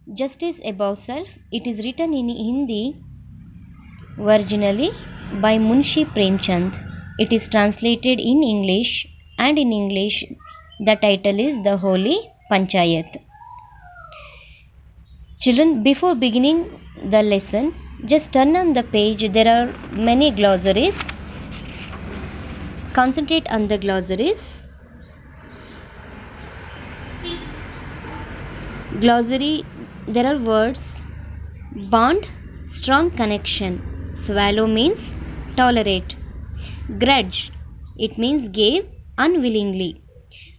Justice Above Self. It is written in Hindi originally by Munshi Premchand. It is translated in English, and in English the title is The Holy Panchayat. Children, before beginning the lesson, just turn on the page. There are many glossaries. Concentrate on the glossaries. Glossary, there are words: bond, strong connection. Swallow means tolerate. Grudge, it means gave unwillingly.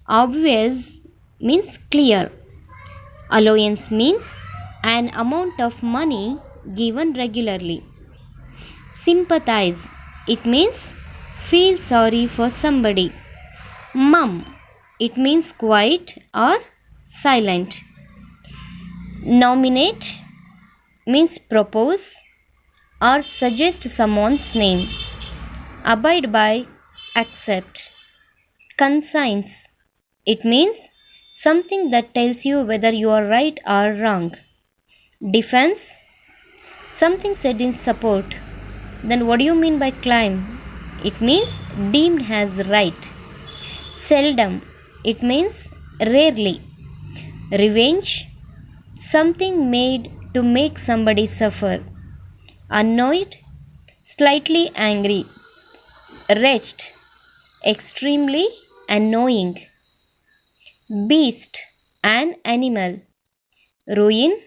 Obvious means clear. Allowance means an amount of money given regularly. Sympathize, it means feel sorry for somebody. Mum, it means quiet or silent. Nominate means propose or suggest someone's name. Abide by, accept. Conscience, it means something that tells you whether you are right or wrong. Defense, something said in support. Then what do you mean by claim? It means deemed as right. Seldom, it means rarely. Revenge, something made to make somebody suffer. Annoyed, slightly angry. Wretched, extremely annoying. Beast, an animal. Ruin,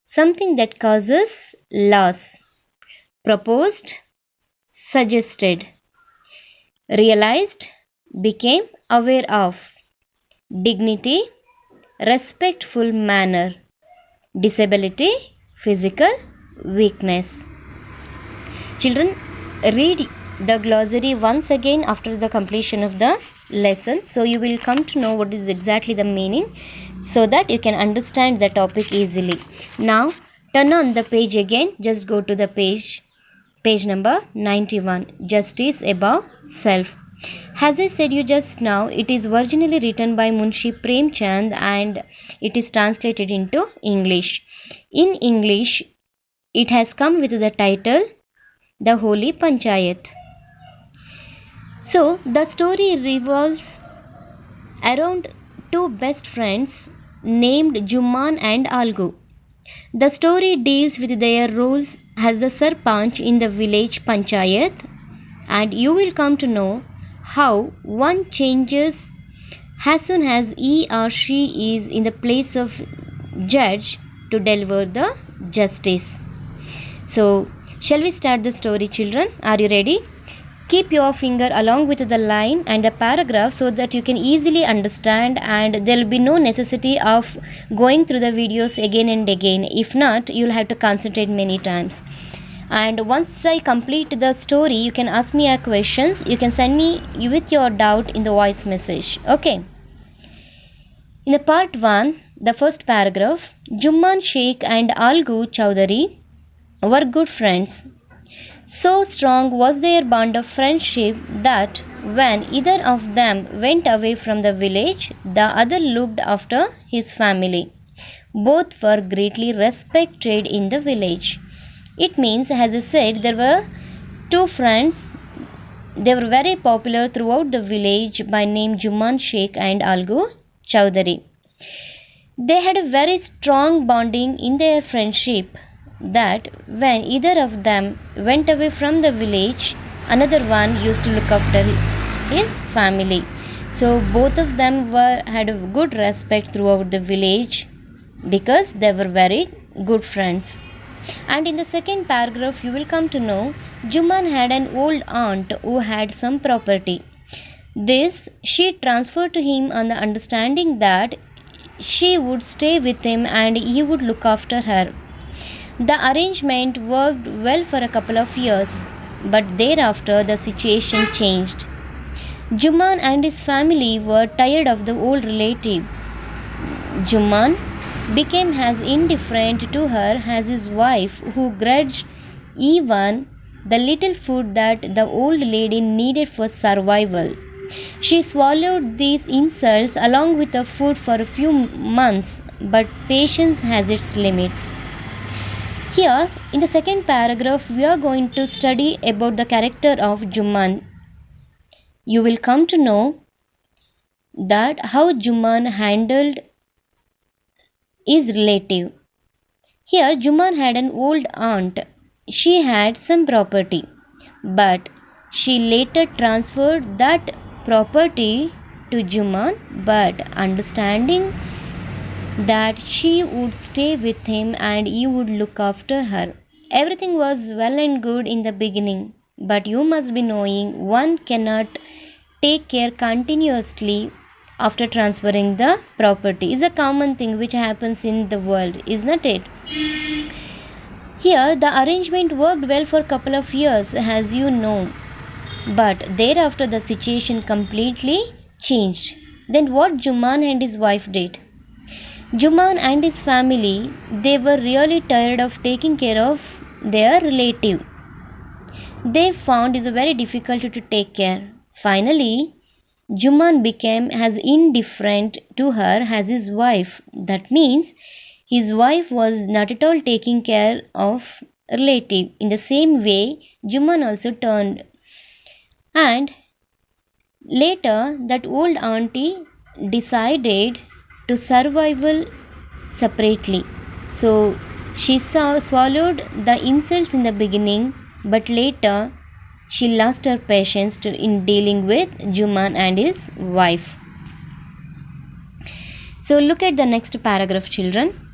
something that causes loss. Proposed, suggested. Realized, became aware of. Dignity, respectful manner. Disability, physical weakness. Children, read the glossary once again after the completion of the lesson, so you will come to know what is exactly the meaning, so that you can understand the topic easily. Now turn on the page again. Just go to the page number 91, Justice Above Self. As I said you just now, it is originally written by Munshi Premchand and it is translated into English. In English, it has come with the title The Holy Panchayat. So, the story revolves around two best friends named Jumman and Algu. The story deals with their roles as the Sarpanch in the village Panchayat, and you will come to know how one changes as soon as he or she is in the place of judge to deliver the justice. So, shall we start the story, children? Are you ready? Keep your finger along with the line and the paragraph so that you can easily understand, and there will be no necessity of going through the videos again and again. If not, you'll have to concentrate many times. And once I complete the story, you can ask me your questions. You can send me with your doubt in the voice message. Okay. In the part 1, the first paragraph, Jumman Sheikh and Algu Chowdhury were good friends. So strong was their bond of friendship that when either of them went away from the village, the other looked after his family. Both were greatly respected in the village. It means, as I said, there were two friends. They were very popular throughout the village by name Jumman Sheikh and Algu Chowdhury. They had a very strong bonding in their friendship that when either of them went away from the village, another one used to look after his family. So both of them had a good respect throughout the village because they were very good friends. And in the second paragraph, you will come to know Jumman had an old aunt who had some property. This she transferred to him on the understanding that she would stay with him and he would look after her. The arrangement worked well for a couple of years, but thereafter the situation changed. Jumman and his family were tired of the old relative. Jumman became as indifferent to her as his wife, who grudged even the little food that the old lady needed for survival. She swallowed these insults along with the food for a few months, but patience has its limits. Here, in the second paragraph, we are going to study about the character of Juman. You will come to know that how Juman handled his relative. Here, Juman had an old aunt. She had some property, but she later transferred that property to Juman, but understanding that she would stay with him and he would look after her. Everything was well and good in the beginning, but you must be knowing one cannot take care continuously after transferring the property. Is a common thing which happens in the world, isn't it? Here, the arrangement worked well for a couple of years, as you know, but thereafter the situation completely changed. Then, what Juman and his wife did? Juman and his family, they were really tired of taking care of their relative. They found it very difficult to take care. Finally, Juman became as indifferent to her as his wife. That means his wife was not at all taking care of relative. In the same way, Juman also turned. And later, that old auntie decided to survival separately. So she swallowed the insults in the beginning, but later she lost her patience in dealing with Juman and his wife. So look at the next paragraph, children.